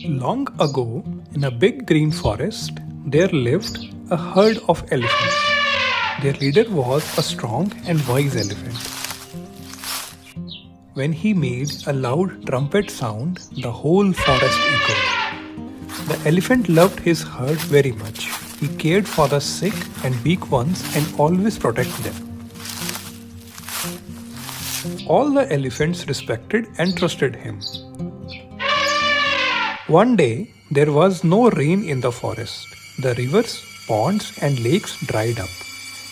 Long ago, in a big green forest, there lived a herd of elephants. Their leader was a strong and wise elephant. When he made a loud trumpet sound, the whole forest echoed. The elephant loved his herd very much. He cared for the sick and weak ones and always protected them. All the elephants respected and trusted him. One day, there was no rain in the forest. The rivers, ponds and lakes dried up.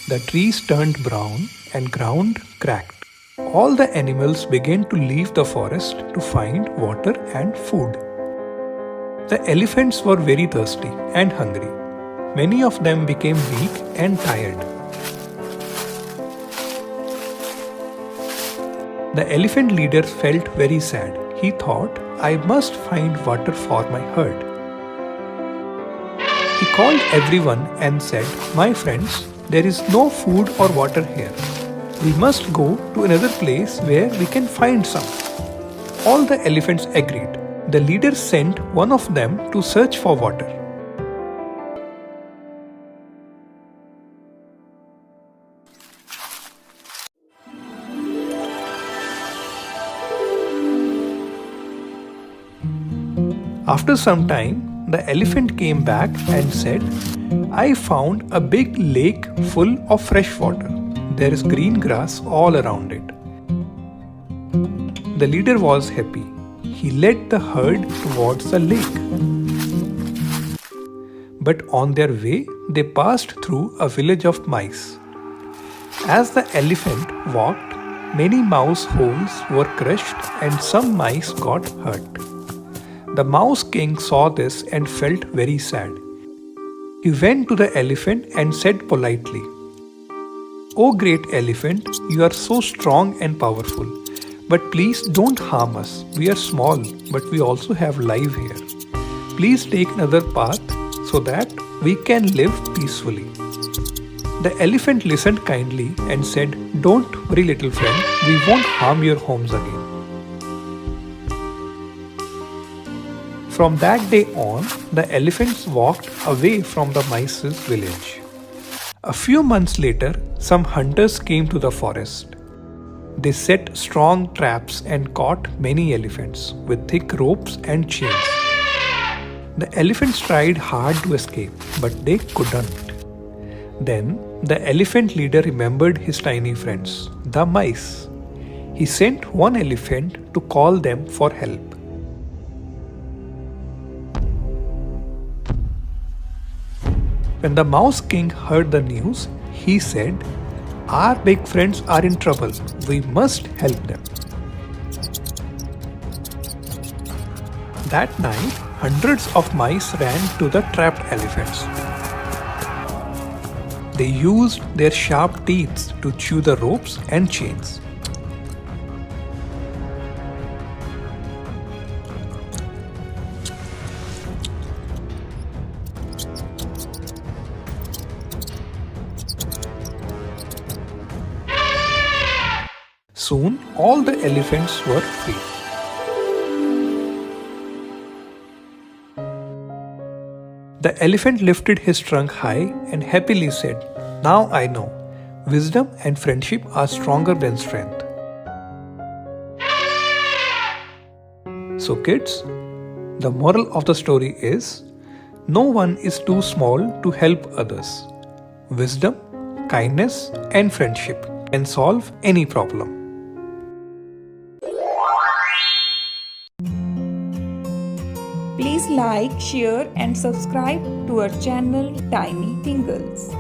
The trees turned brown and ground cracked. All the animals began to leave the forest to find water and food. The elephants were very thirsty and hungry. Many of them became weak and tired. The elephant leader felt very sad. He thought, I must find water for my herd. He called everyone and said, my friends, there is no food or water here. We must go to another place where we can find some. All the elephants agreed. The leader sent one of them to search for water. After some time, the elephant came back and said, I found a big lake full of fresh water. There is green grass all around it. The leader was happy. He led the herd towards the lake. But on their way, they passed through a village of mice. As the elephant walked, many mouse holes were crushed and some mice got hurt. The Mouse King saw this and felt very sad. He went to the elephant and said politely, O great elephant, you are so strong and powerful, but please don't harm us. We are small, but we also have life here. Please take another path so that we can live peacefully. The elephant listened kindly and said, Don't worry, little friend, we won't harm your homes again. From that day on, the elephants walked away from the mice's village. A few months later, some hunters came to the forest. They set strong traps and caught many elephants with thick ropes and chains. The elephants tried hard to escape, but they couldn't. Then, the elephant leader remembered his tiny friends, the mice. He sent one elephant to call them for help. When the Mouse King heard the news, he said, Our big friends are in trouble. We must help them. That night, hundreds of mice ran to the trapped elephants. They used their sharp teeth to chew the ropes and chains. Soon, all the elephants were free. The elephant lifted his trunk high and happily said, Now I know, wisdom and friendship are stronger than strength. So kids, the moral of the story is, no one is too small to help others. Wisdom, kindness and friendship can solve any problem. Please like, share and subscribe to our channel Tiny Tingles.